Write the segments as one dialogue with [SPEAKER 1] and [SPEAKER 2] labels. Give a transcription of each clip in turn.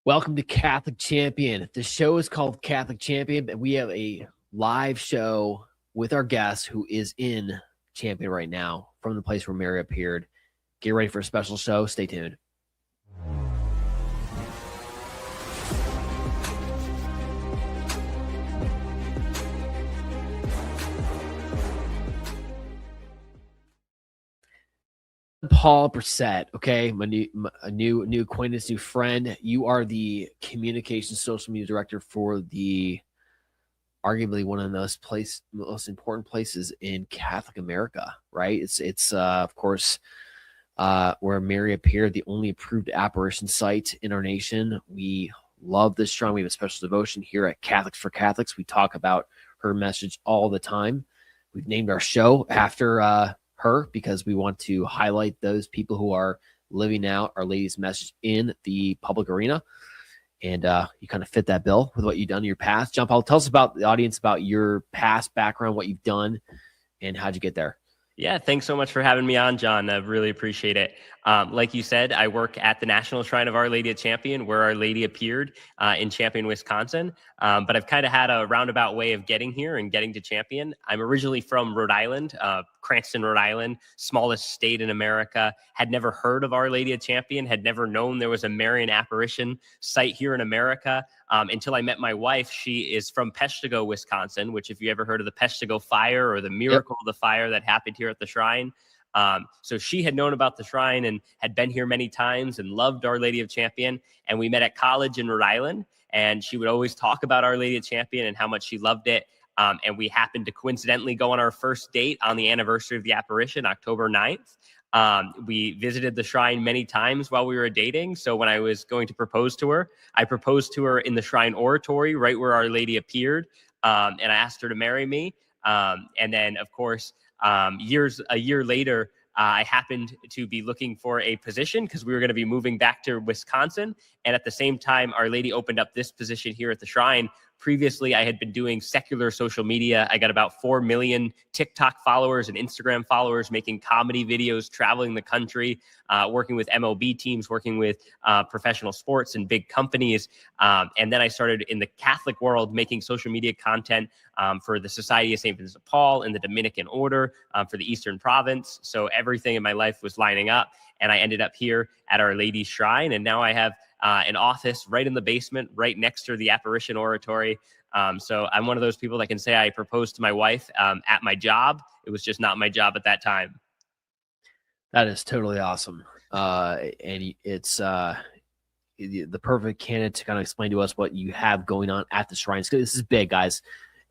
[SPEAKER 1] Welcome to Catholic Champion. The show is called Catholic Champion, and we have a live show with our guest who is in Champion right now from the place where Mary appeared. Get ready for a special show. Stay tuned. Paul Brissette, okay, my new acquaintance, new friend. You are the communications social media director for the arguably one of the most important places in Catholic America, right? It's of course where Mary appeared, the only approved apparition site in our nation. We love this shrine. We have a special devotion here at Catholics for Catholics. We talk about her message all the time. We've named our show after her because we want to highlight those people who are living out Our Lady's message in the public arena. And you kind of fit that bill with what you've done in your past. John Paul, tell us about the audience, about your past background, what you've done, and how'd you get there?
[SPEAKER 2] Yeah, thanks so much for having me on, John. I really appreciate it. Like you said, I work at the National Shrine of Our Lady at Champion, where Our Lady appeared in Champion, Wisconsin. But I've kind of had a roundabout way of getting here and getting to Champion. I'm originally from Rhode Island, Cranston, Rhode Island, smallest state in America. Had never heard of Our Lady at Champion, had never known there was a Marian apparition site here in America until I met my wife. She is from Peshtigo, Wisconsin, which if you ever heard of the Peshtigo fire or the miracle of the fire that happened here at the shrine. So she had known about the shrine and had been here many times and loved Our Lady of Champion. And we met at college in Rhode Island, and she would always talk about Our Lady of Champion and how much she loved it. And we happened to coincidentally go on our first date on the anniversary of the apparition, October 9th. We visited the shrine many times while we were dating. So when I was going to propose to her, I proposed to her in the shrine oratory, right where Our Lady appeared. And I asked her to marry me. And then, of course, a year later, I happened to be looking for a position because we were going to be moving back to Wisconsin. And at the same time, Our Lady opened up this position here at the shrine. Previously, I had been doing secular social media. I got about 4 million TikTok followers and Instagram followers, making comedy videos, traveling the country, working with MLB teams, working with professional sports and big companies. And then I started in the Catholic world making social media content for the Society of St. Vincent de Paul and the Dominican Order for the Eastern Province. So everything in my life was lining up. And I ended up here at Our Lady's Shrine. And now I have an office right in the basement, right next to the apparition oratory. So I'm one of those people that can say I proposed to my wife at my job. It was just not my job at that time.
[SPEAKER 1] That is totally awesome. And it's the perfect candidate to kind of explain to us what you have going on at the shrine. This is big, guys.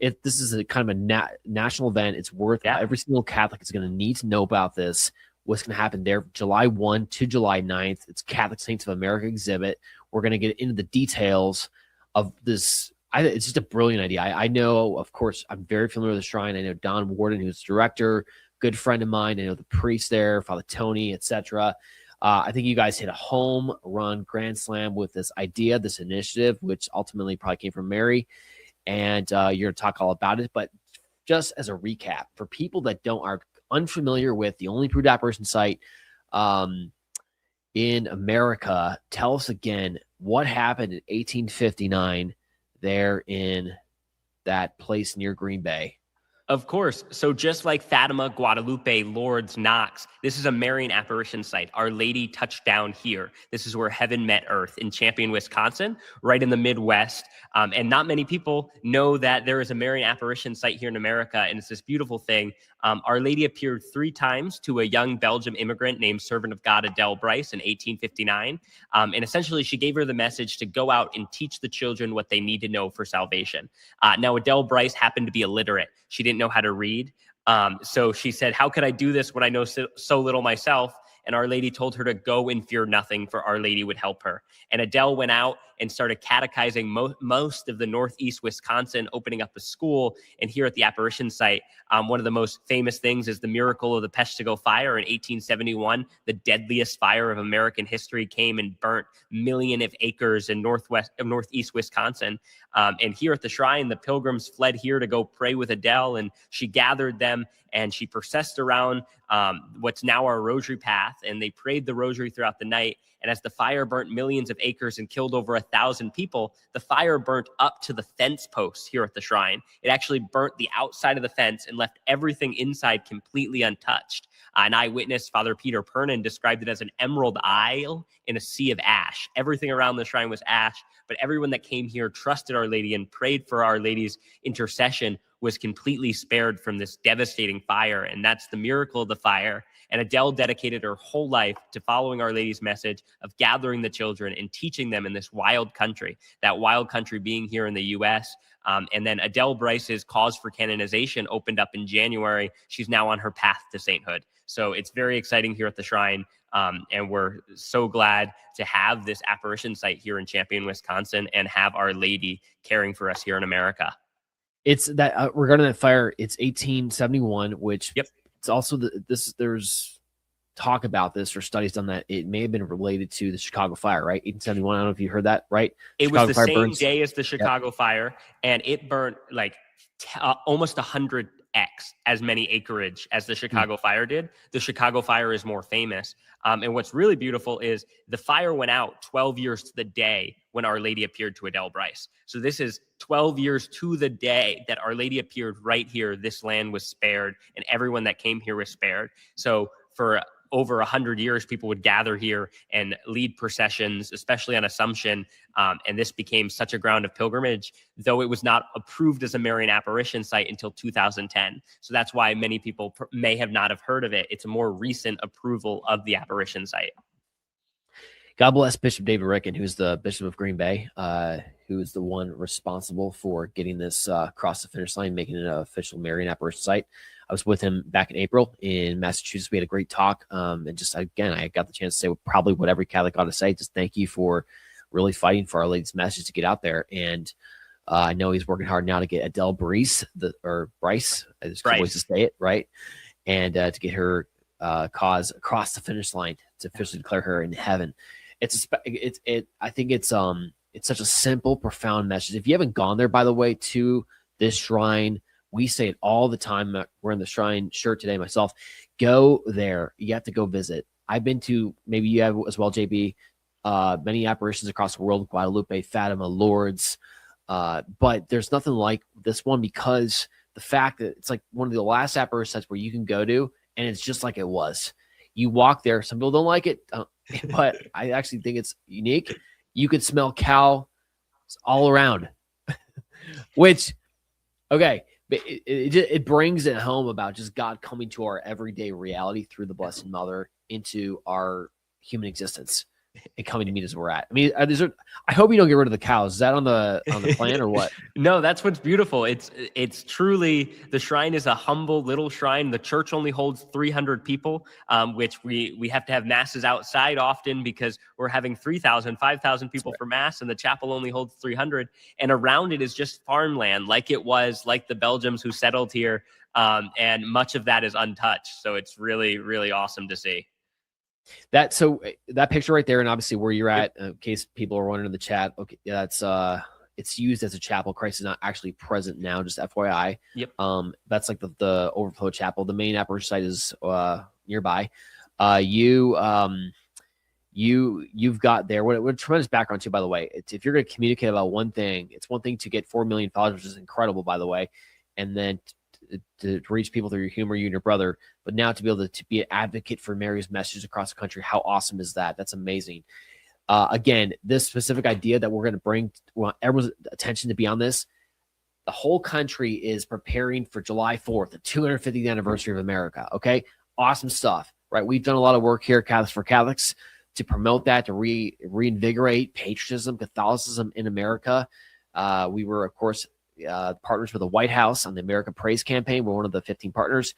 [SPEAKER 1] This is a kind of a national event. It's worth every single Catholic is going to need to know about this. What's going to happen there, July 1 to July 9th. It's Catholic Saints of America exhibit. We're going to get into the details of this. It's just a brilliant idea. I know, of course, I'm very familiar with the shrine. I know Don Warden, who's the director, good friend of mine. I know the priest there, Father Tony, etc. I think you guys hit a home run grand slam with this idea, this initiative, which ultimately probably came from Mary. And you're going to talk all about it. But just as a recap, for people that are unfamiliar with the only approved apparition site in America, tell us again what happened in 1859 there in that place near Green Bay.
[SPEAKER 2] Of course. So just like Fatima, Guadalupe, Lourdes, Knox, this is a Marian apparition site. Our Lady touched down here. This is where heaven met earth in Champion, Wisconsin, right in the Midwest. And not many people know that there is a Marian apparition site here in America, and it's this beautiful thing. Our Lady appeared 3 times to a young Belgian immigrant named Servant of God Adele Bryce in 1859. And essentially, she gave her the message to go out and teach the children what they need to know for salvation. Now, Adele Bryce happened to be illiterate. She didn't know how to read. So she said, how could I do this when I know so little myself? And Our Lady told her to go and fear nothing, for Our Lady would help her. And Adele went out and started catechizing most of the Northeast Wisconsin, opening up a school. And here at the apparition site, one of the most famous things is the miracle of the Peshtigo fire in 1871. The deadliest fire of American history came and burnt millions of acres in Northeast Wisconsin. And here at the shrine, the pilgrims fled here to go pray with Adele, and she gathered them and she processed around what's now our rosary path, and they prayed the rosary throughout the night. And as the fire burnt millions of acres and killed over 1,000 people, the fire burnt up to the fence posts here at the shrine. It actually burnt the outside of the fence and left everything inside completely untouched. An eyewitness, Father Peter Pernin, described it as an emerald isle in a sea of ash. Everything around the shrine was ash, but everyone that came here trusted Our Lady and prayed for Our Lady's intercession was completely spared from this devastating fire. And that's the miracle of the fire. And Adele dedicated her whole life to following Our Lady's message of gathering the children and teaching them in this wild country, that wild country being here in the U.S. And then Adele Bryce's cause for canonization opened up in January. She's now on her path to sainthood. So it's very exciting here at the shrine. And we're so glad to have this apparition site here in Champion, Wisconsin, and have Our Lady caring for us here in America.
[SPEAKER 1] It's that regarding that fire, it's 1871, which
[SPEAKER 2] Yep.
[SPEAKER 1] It's also there's talk about this or studies done that it may have been related to the Chicago fire, right? 1871. I don't know if you heard that, right?
[SPEAKER 2] It
[SPEAKER 1] Chicago
[SPEAKER 2] was the same day as the Chicago fire, and it burnt like almost 100x as many acreage as the Chicago fire did. The Chicago fire is more famous. And what's really beautiful is the fire went out 12 years to the day when Our Lady appeared to Adele Bryce. So this is 12 years to the day that Our Lady appeared right here. This land was spared and everyone that came here was spared. So for over 100 years, people would gather here and lead processions, especially on Assumption. And this became such a ground of pilgrimage, though it was not approved as a Marian apparition site until 2010. So that's why many people may have not have heard of it. It's a more recent approval of the apparition site.
[SPEAKER 1] God bless Bishop David Ricken, who's the Bishop of Green Bay, who is the one responsible for getting this across the finish line, making it an official Marian apparition site. I was with him back in April in Massachusetts. We had a great talk. And just, again, I got the chance to say probably what every Catholic ought to say. Just thank you for really fighting for Our Lady's message to get out there. And I know he's working hard now to get Adele Bryce, Bryce, I just can't wait to say it, right? And to get her cause across the finish line to officially declare her in heaven. I think it's such a simple, profound message. If you haven't gone there, by the way, to this shrine, we say it all the time. Wearing the shrine shirt today myself. Go there. You have to go visit. I've been to, maybe you have as well, JB, many apparitions across the world, Guadalupe, Fatima, Lourdes. But there's nothing like this one because the fact that it's like one of the last apparition sites where you can go to, and it's just like it was. You walk there. Some people don't like it, but I actually think it's unique. You could smell cow all around, which, okay, it brings it home about just God coming to our everyday reality through the Blessed Mother into our human existence and coming to meet us where we're at. I mean, I hope you don't get rid of the cows. Is that on the plan or what?
[SPEAKER 2] No, that's what's beautiful. It's truly, the shrine is a humble little shrine. The church only holds 300 people, which we have to have masses outside often because we're having 3,000, 5,000 people for mass, and the chapel only holds 300. And around it is just farmland, like the Belgians who settled here, and much of that is untouched. So it's really, really awesome to see.
[SPEAKER 1] That picture right there, and obviously where you're at, in case people are wondering in the chat, okay, that's it's used as a chapel. Christ is not actually present now, just FYI.
[SPEAKER 2] Yep.
[SPEAKER 1] That's like the overflow chapel. The main apparition site is nearby. You've got there what a tremendous background too, by the way. If you're going to communicate about one thing, it's one thing to get 4 million followers, which is incredible, by the way, and then to reach people through your humor, you and your brother, but now to be able to be an advocate for Mary's message across the country. How awesome is that? That's amazing. Again, this specific idea that we're going to bring everyone's attention to be on this. The whole country is preparing for July 4th, the 250th anniversary of America. Okay. Awesome stuff, right? We've done a lot of work here, Catholics for Catholics, to promote that, to reinvigorate patriotism, Catholicism in America. We were, of course, partners with the White House on the America Praise campaign. We're one of the 15 partners.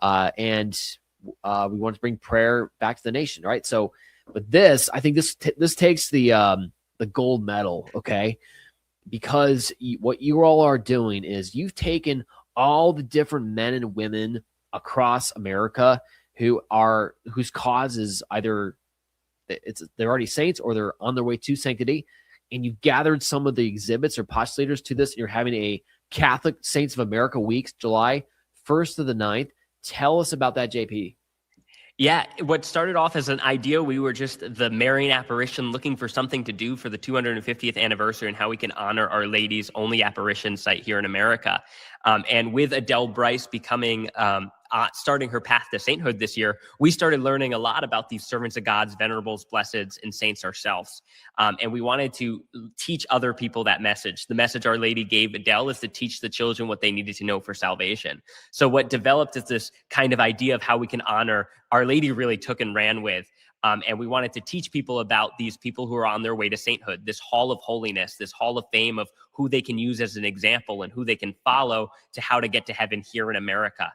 [SPEAKER 1] And we want to bring prayer back to the nation, right? So, but this, I think this takes the gold medal, okay? Because what you all are doing is you've taken all the different men and women across America whose cause is either they're already saints or they're on their way to sanctity, and you've gathered some of the exhibits or postulators to this, and you're having a Catholic Saints of America week, July 1st to the 9th. Tell us about that, JP.
[SPEAKER 2] Yeah, what started off as an idea, we were just the Marian apparition looking for something to do for the 250th anniversary and how we can honor Our Lady's only apparition site here in America. And with Adele Bryce becoming starting her path to sainthood this year, we started learning a lot about these servants of God's venerables, blesseds, and saints ourselves. And we wanted to teach other people that message. The message Our Lady gave Adele is to teach the children what they needed to know for salvation. So what developed is this kind of idea of how we can honor. Our Lady really took and ran with. And we wanted to teach people about these people who are on their way to sainthood, this hall of holiness, this hall of fame of who they can use as an example and who they can follow to how to get to heaven here in America.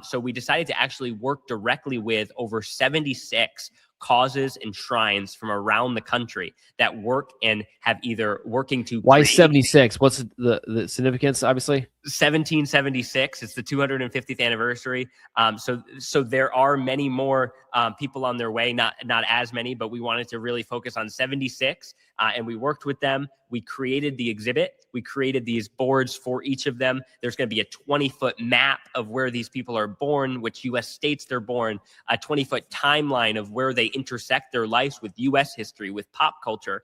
[SPEAKER 2] So we decided to actually work directly with over 76 causes and shrines from around the country that work and have either working to
[SPEAKER 1] Why 76? What's the significance, obviously?
[SPEAKER 2] 1776. It's the 250th anniversary. So there are many more people on their way, not as many, but we wanted to really focus on 76. And we worked with them. We created the exhibit. We created these boards for each of them. There's going to be a 20-foot map of where these people are born, which U.S. states they're born, a 20-foot timeline of where they intersect their lives with U.S. history, with pop culture.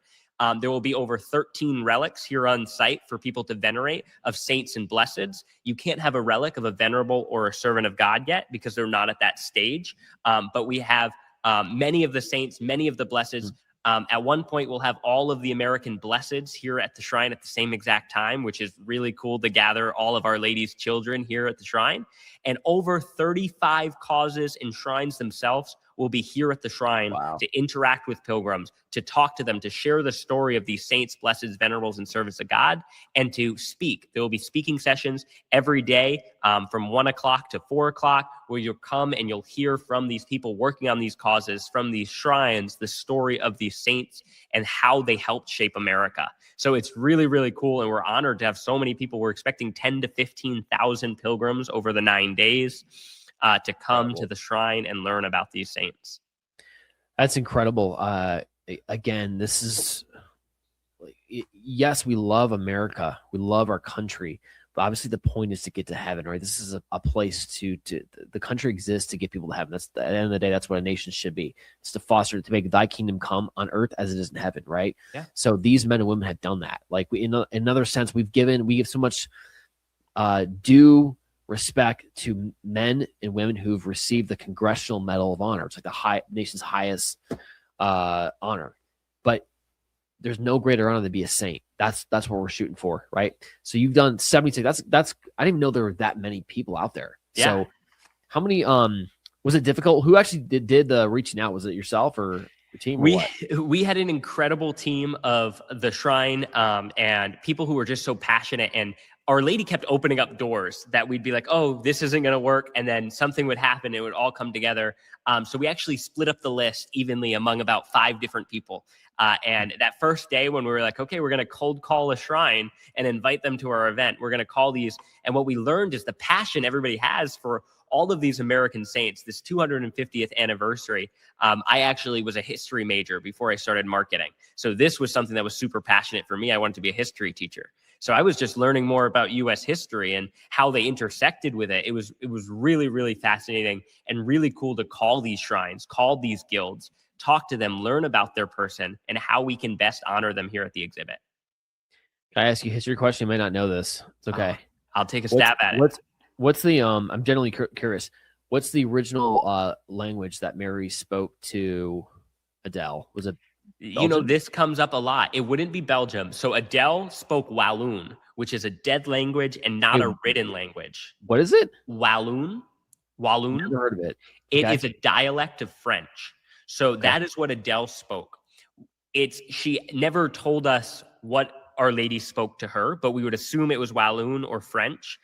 [SPEAKER 2] There will be over 13 relics here on site for people to venerate of saints and blesseds. You can't have a relic of a venerable or a servant of God yet because they're not at that stage. But we have many of the saints, many of the blesseds. At one point, we'll have all of the American blesseds here at the shrine at the same exact time, which is really cool to gather all of Our Lady's children here at the shrine. And over 35 causes and shrines themselves will be here at the shrine to interact with pilgrims, to talk to them, to share the story of these saints, blesseds, venerables, and servants of God, and to speak. There will be speaking sessions every day from 1 o'clock to 4 o'clock, where you'll come and you'll hear from these people working on these causes, from these shrines, the story of these saints and how they helped shape America. So it's really, really cool. And we're honored to have so many people. We're expecting 10 to 15,000 pilgrims over the 9 days to come to the shrine and learn about these saints.
[SPEAKER 1] That's incredible. Again, this is, yes, we love America. We love our country. But obviously the point is to get to heaven, right? This is a place to the country exists to get people to heaven. That's at the end of the day, that's what a nation should be. It's to foster, to make thy kingdom come on earth as it is in heaven, right? Yeah. So these men and women have done that. Like in another sense, we give so much due respect to men and women who've received the Congressional Medal of Honor. It's like the nation's highest honor. But there's no greater honor than to be a saint. That's what we're shooting for, right? So you've done 76. That's I didn't even know there were that many people out there. Yeah. So how many was it difficult? Who actually did the reaching out? Was it yourself or your team?
[SPEAKER 2] We had an incredible team of the shrine and people who were just so passionate, and Our Lady kept opening up doors that we'd be like, oh, this isn't going to work. And then something would happen. It would all come together. So we actually split up the list evenly among about 5 different people. And that first day when we were like, okay, we're going to cold call a shrine and invite them to our event. We're going to call these. And what we learned is the passion everybody has for all of these American saints, this 250th anniversary. I actually was a history major before I started marketing. So this was something that was super passionate for me. I wanted to be a history teacher. So I was just learning more about U.S. history and how they intersected with it. It was really, really fascinating and really cool to call these shrines, call these guilds, talk to them, learn about their person and how we can best honor them here at the exhibit.
[SPEAKER 1] Can I ask you a history question? You may not know this. It's okay.
[SPEAKER 2] I'll take a stab at it.
[SPEAKER 1] What's the I'm generally curious. What's the original language that Mary spoke to Adele? Was it Belgium?
[SPEAKER 2] You know, this comes up a lot. It wouldn't be Belgium. So Adele spoke Walloon, which is a dead language and not a written language.
[SPEAKER 1] What is it?
[SPEAKER 2] Walloon.
[SPEAKER 1] Never heard of it.
[SPEAKER 2] It is a dialect of French. So that is what Adele spoke. She never told us what Our Lady spoke to her, but we would assume it was Walloon or French.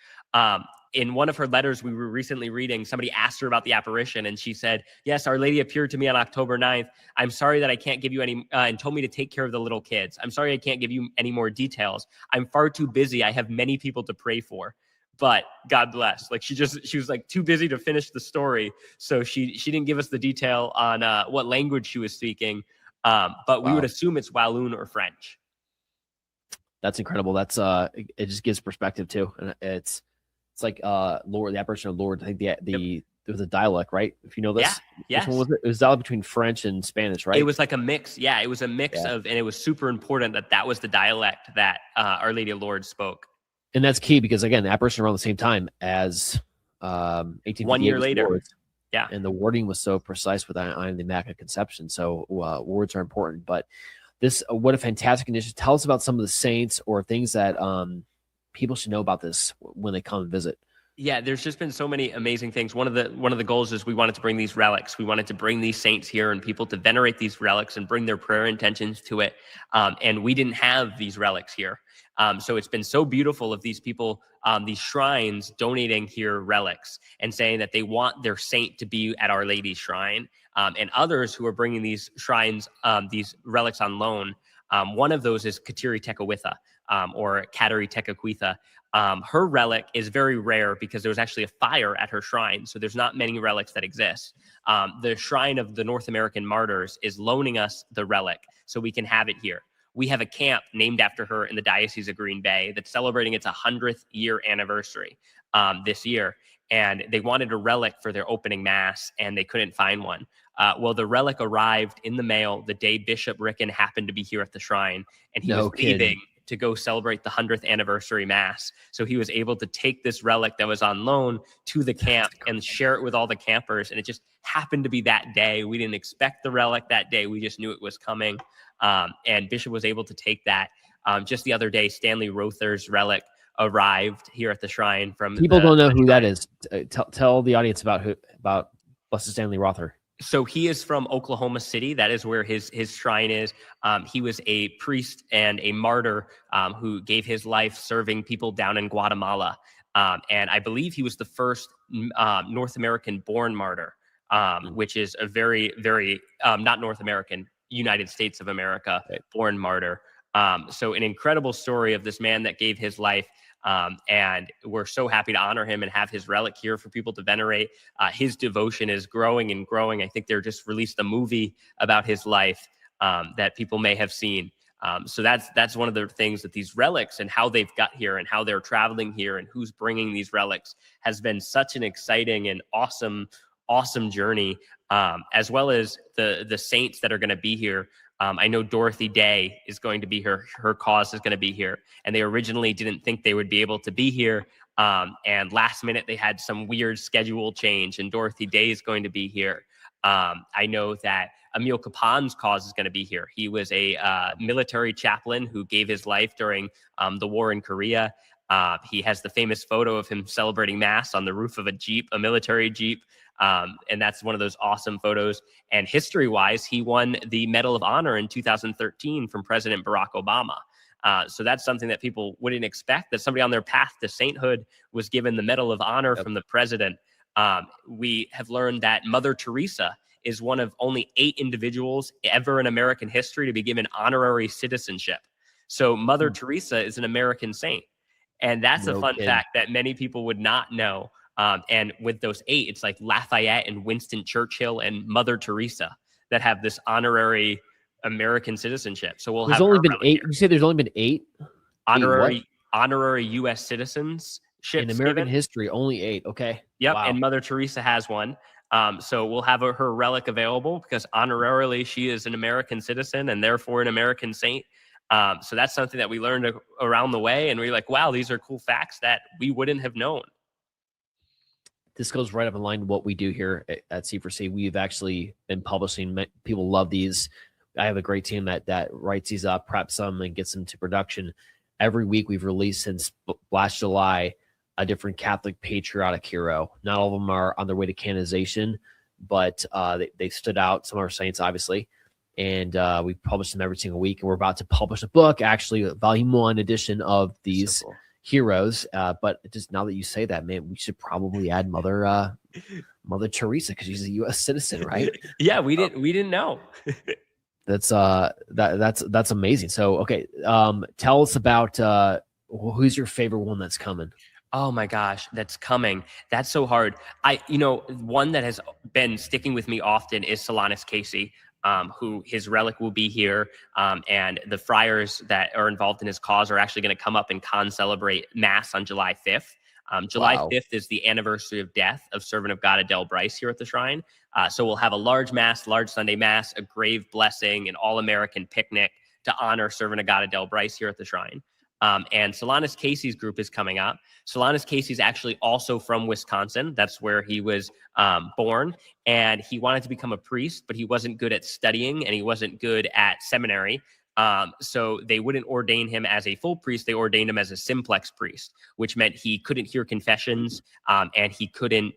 [SPEAKER 2] In one of her letters we were recently reading, somebody asked her about the apparition, and she said, yes, Our Lady appeared to me on October 9th. I'm sorry that I can't give you any, and told me to take care of the little kids. I'm sorry I can't give you any more details. I'm far too busy. I have many people to pray for. But God bless. Like she was like too busy to finish the story. So she didn't give us the detail on what language she was speaking. But we would assume it's Walloon or French.
[SPEAKER 1] That's incredible. That's it just gives perspective too. And it's like Lord, the apparition of Lord. I think the was a dialect, right? If you know
[SPEAKER 2] Yeah.
[SPEAKER 1] this, which one
[SPEAKER 2] Yes.
[SPEAKER 1] was it? It was dialect between French and Spanish,
[SPEAKER 2] It
[SPEAKER 1] right?
[SPEAKER 2] was like a mix. Yeah, it was a mix
[SPEAKER 1] Yeah.
[SPEAKER 2] of, and it was super important that that was the dialect that Our Lady of Lourdes spoke.
[SPEAKER 1] And that's key because again, the apparition around the same time as
[SPEAKER 2] 1
[SPEAKER 1] 1858
[SPEAKER 2] year
[SPEAKER 1] was
[SPEAKER 2] later.
[SPEAKER 1] Lourdes,
[SPEAKER 2] Yeah.
[SPEAKER 1] and the wording was so precise with I am the Immaculate Conception. So words are important. But this, what a fantastic initiative! Tell us about some of the saints or things that people should know about this when they come and visit.
[SPEAKER 2] Yeah, there's just been so many amazing things. One of the goals is we wanted to bring these relics. We wanted to bring these saints here and people to venerate these relics and bring their prayer intentions to it. And we didn't have these relics here. So it's been so beautiful of these people, these shrines donating here relics and saying that they want their saint to be at Our Lady's shrine. And others who are bringing these shrines, these relics on loan. One of those is Kateri Tekakwitha, or Kateri Tekakwitha. Her relic is very rare because there was actually a fire at her shrine. So there's not many relics that exist. The Shrine of the North American Martyrs is loaning us the relic so we can have it here. We have a camp named after her in the Diocese of Green Bay that's celebrating its 100th year anniversary this year. And they wanted a relic for their opening mass and they couldn't find one. Well, the relic arrived in the mail the day Bishop Ricken happened to be here at the shrine, and he was leaving to go celebrate the 100th anniversary mass. So he was able to take this relic that was on loan to the camp and share it with all the campers. And it just happened to be that day. We didn't expect the relic that day. We just knew it was coming. And Bishop was able to take that. Just the other day, Stanley Rother's relic arrived here at the shrine from
[SPEAKER 1] people don't know who that is. Tell the audience about Blessed Stanley Rother.
[SPEAKER 2] So he is from Oklahoma City. That is where his shrine is. He was a priest and a martyr who gave his life serving people down in Guatemala. And I believe he was the first North American born martyr, which is a very, very, not North American, United States of America born martyr. So an incredible story of this man that gave his life. And we're so happy to honor him and have his relic here for people to venerate. His devotion is growing and growing. I think they just released a movie about his life that people may have seen. So that's one of the things, that these relics and how they've got here and how they're traveling here and who's bringing these relics has been such an exciting and awesome journey, as well as the saints that are going to be here. I know Dorothy Day is going to be here. Her cause is going to be here. And they originally didn't think they would be able to be here. And last minute, they had some weird schedule change, and Dorothy Day is going to be here. I know that Emil Kapan's cause is going to be here. He was a military chaplain who gave his life during the war in Korea. He has the famous photo of him celebrating Mass on the roof of a Jeep, a military Jeep. And that's one of those awesome photos. And history-wise, he won the Medal of Honor in 2013 from President Barack Obama. So that's something that people wouldn't expect, that somebody on their path to sainthood was given the Medal of Honor from the president. We have learned that Mother Teresa is one of only 8 individuals ever in American history to be given honorary citizenship. So Mother Teresa is an American saint. And that's a fun fact that many people would not know. And with those 8, it's like Lafayette and Winston Churchill and Mother Teresa that have this honorary American citizenship. So
[SPEAKER 1] there's only been 8. You say there's only been 8
[SPEAKER 2] honorary U.S. citizenships
[SPEAKER 1] in American history. Only 8. Okay.
[SPEAKER 2] Yep.
[SPEAKER 1] Wow.
[SPEAKER 2] And Mother Teresa has one. So we'll have her relic available because honorarily she is an American citizen and therefore an American saint. So that's something that we learned around the way, and we're like, wow, these are cool facts that we wouldn't have known.
[SPEAKER 1] This goes right up in line with what we do here at C4C. We've actually been publishing. People love these. I have a great team that writes these up, preps them, and gets them to production. Every week we've released since last July a different Catholic patriotic hero. Not all of them are on their way to canonization, but they stood out. Some of our saints, obviously. And we publish them every single week. And we're about to publish a book, actually, a volume 1 edition of these heroes. But just now that you say that, man, we should probably add Mother Teresa because she's a U.S. citizen, right?
[SPEAKER 2] Yeah, we didn't know.
[SPEAKER 1] That's amazing. So, okay, tell us about who's your favorite one that's coming.
[SPEAKER 2] Oh my gosh, that's coming. That's so hard. One that has been sticking with me often is Solanus Casey. Who his relic will be here, and the friars that are involved in his cause are actually going to come up and celebrate Mass on July 5th. July
[SPEAKER 1] Wow.
[SPEAKER 2] 5th is the anniversary of death of servant of God Adele Bryce here at the shrine. So we'll have a large mass, large Sunday mass, a grave blessing, an all-American picnic to honor servant of God Adele Bryce here at the shrine. And Solanus Casey's group is coming up. Solanus Casey's actually also from Wisconsin. That's where he was born. And he wanted to become a priest, but he wasn't good at studying and he wasn't good at seminary. So they wouldn't ordain him as a full priest. They ordained him as a simplex priest, which meant he couldn't hear confessions and he couldn't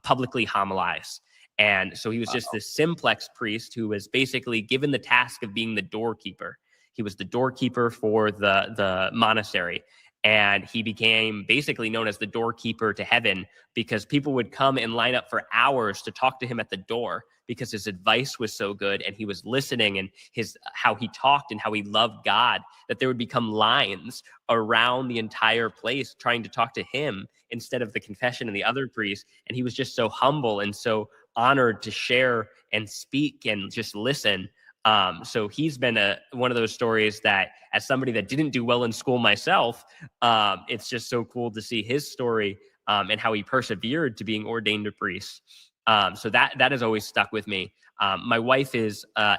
[SPEAKER 2] publicly homilize. And so he was just this simplex priest who was basically given the task of being the doorkeeper. He was the doorkeeper for the monastery. And he became basically known as the doorkeeper to heaven because people would come and line up for hours to talk to him at the door because his advice was so good and he was listening, and how he talked and how he loved God, that there would become lines around the entire place trying to talk to him instead of the confession and the other priests. And he was just so humble and so honored to share and speak and just listen. So he's been one of those stories that, as somebody that didn't do well in school myself, it's just so cool to see his story and how he persevered to being ordained a priest. So that has always stuck with me. My wife is we're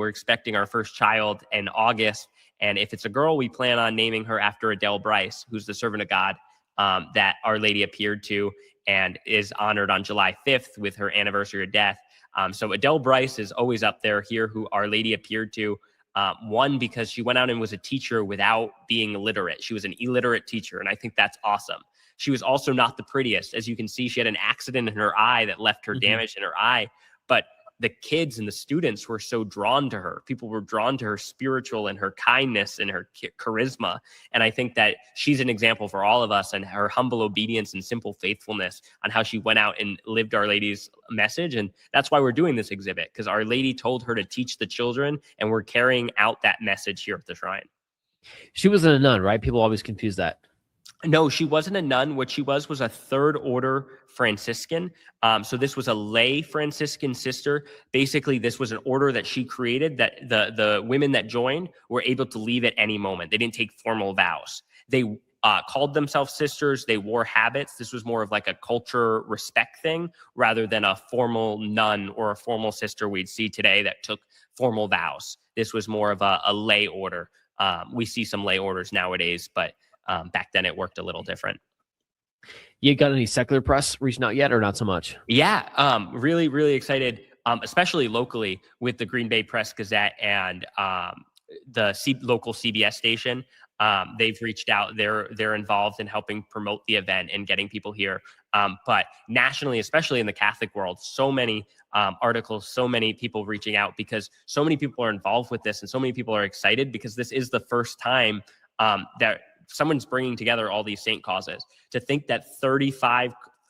[SPEAKER 2] expecting our first child in August. And if it's a girl, we plan on naming her after Adele Bryce, who's the servant of God that Our Lady appeared to and is honored on July 5th with her anniversary of death. So Adele Bryce is always up there here, who Our Lady appeared to. One, because she went out and was a teacher without being illiterate. She was an illiterate teacher, and I think that's awesome. She was also not the prettiest. As you can see, she had an accident in her eye that left her damaged in her eye. But the kids and the students were so drawn to her. People were drawn to her spiritual and her kindness and her charisma. And I think that she's an example for all of us, and her humble obedience and simple faithfulness on how she went out and lived Our Lady's message. And that's why we're doing this exhibit, because Our Lady told her to teach the children, and we're carrying out that message here at the shrine.
[SPEAKER 1] She wasn't a nun, right? People always confuse that.
[SPEAKER 2] No, she wasn't a nun. What she was a third order Franciscan. So this was a lay Franciscan sister. Basically, this was an order that she created that the women that joined were able to leave at any moment. They didn't take formal vows. They called themselves sisters. They wore habits. This was more of like a culture respect thing rather than a formal nun or a formal sister we'd see today that took formal vows. This was more of a lay order. We see some lay orders nowadays, but back then it worked a little different.
[SPEAKER 1] You got any secular press reaching out yet, or not so much?
[SPEAKER 2] Yeah, really, really excited, especially locally with the Green Bay Press Gazette and the local CBS station. They've reached out. They're involved in helping promote the event and getting people here. But nationally, especially in the Catholic world, so many articles, so many people reaching out because so many people are involved with this and so many people are excited because this is the first time that someone's bringing together all these saint causes. To think that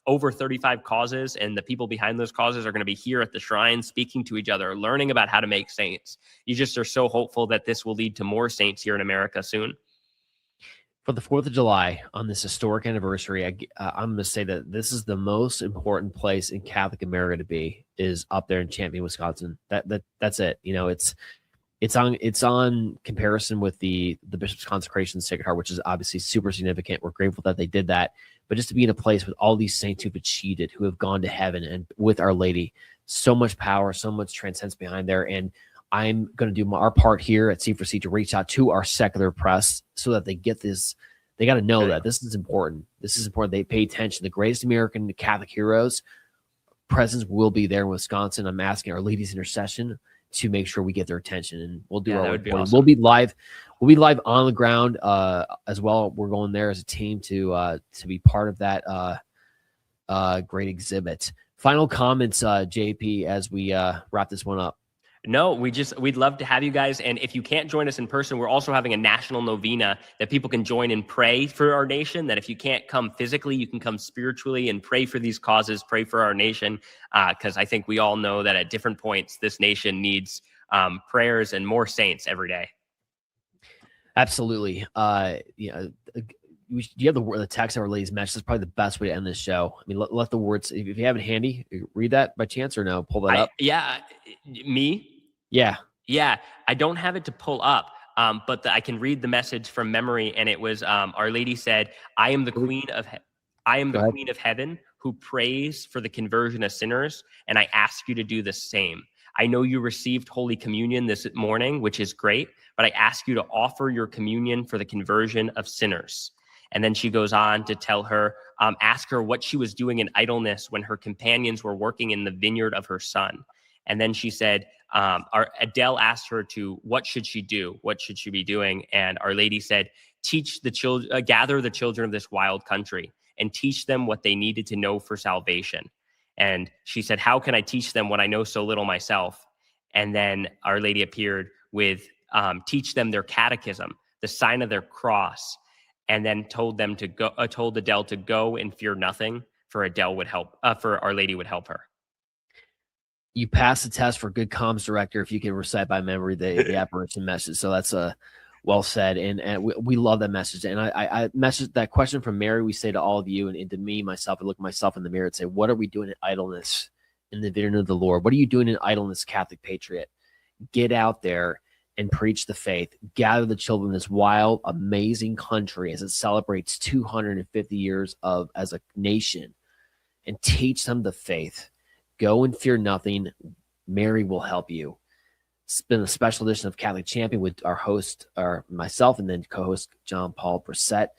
[SPEAKER 2] over 35 causes and the people behind those causes are going to be here at the shrine speaking to each other, learning about how to make saints. You just are so hopeful that this will lead to more saints here in America soon.
[SPEAKER 1] For the 4th of July, on this historic anniversary, I'm going to say that this is the most important place in Catholic America to be, is up there in Champion, Wisconsin. That's it. You know, it's on comparison with the Bishop's Consecration Sacred Heart, which is obviously super significant. We're grateful that they did that. But just to be in a place with all these saints who've achieved it, who have gone to heaven, and with Our Lady, so much power, so much transcendence behind there. And I'm going to do our part here at C4C to reach out to our secular press so that they get this. They got to know that this is important. This is important. They pay attention. The greatest American Catholic heroes' presence will be there in Wisconsin. I'm asking Our Lady's intercession to make sure we get their attention, and we'll do our reporting. Awesome. We'll be live on the ground as well. We're going there as a team to be part of that great exhibit. Final comments, JP, as we wrap this one up.
[SPEAKER 2] No, we'd love to have you guys. And if you can't join us in person, we're also having a national novena that people can join and pray for our nation. That if you can't come physically, you can come spiritually and pray for these causes, pray for our nation. Because I think we all know that at different points, this nation needs prayers and more saints every day.
[SPEAKER 1] Absolutely. Do you have the text of Our Lady's message? That's probably the best way to end this show. I mean, let the words, if you have it handy, read that by chance or no? Pull that up.
[SPEAKER 2] Yeah. Me?
[SPEAKER 1] Yeah.
[SPEAKER 2] Yeah. I don't have it to pull up. but I can read the message from memory, and it was Our Lady said, "I am the queen of queen of heaven who prays for the conversion of sinners, and I ask you to do the same. I know you received Holy Communion this morning, which is great, but I ask you to offer your communion for the conversion of sinners." And then she goes on to tell her, ask her what she was doing in idleness when her companions were working in the vineyard of her son. And then she said, Adele asked her what should she do? What should she be doing? And Our Lady said, teach the children, gather the children of this wild country and teach them what they needed to know for salvation. And she said, how can I teach them what I know so little myself? And then Our Lady appeared with, teach them their catechism, the sign of their cross, and then told Adele to go and fear nothing, for Adele would help, for Our Lady would help her.
[SPEAKER 1] You pass the test for good comms director if you can recite by memory the apparition message. So that's well said, and we love that message. And I message that question from Mary. We say to all of you and to me, myself, I look myself in the mirror and say, what are we doing in idleness in the vineyard of the Lord? What are you doing in idleness, Catholic patriot? Get out there and preach the faith. Gather the children of this wild, amazing country as it celebrates 250 years as a nation, and teach them the faith. Go and fear nothing. Mary will help you. It's been a special edition of Catholic Champion with our host, myself, and then co-host John Paul Brissette.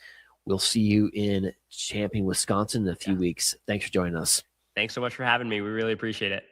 [SPEAKER 1] We'll see you in Champion, Wisconsin in a few weeks. Thanks for joining us.
[SPEAKER 2] Thanks so much for having me. We really appreciate it.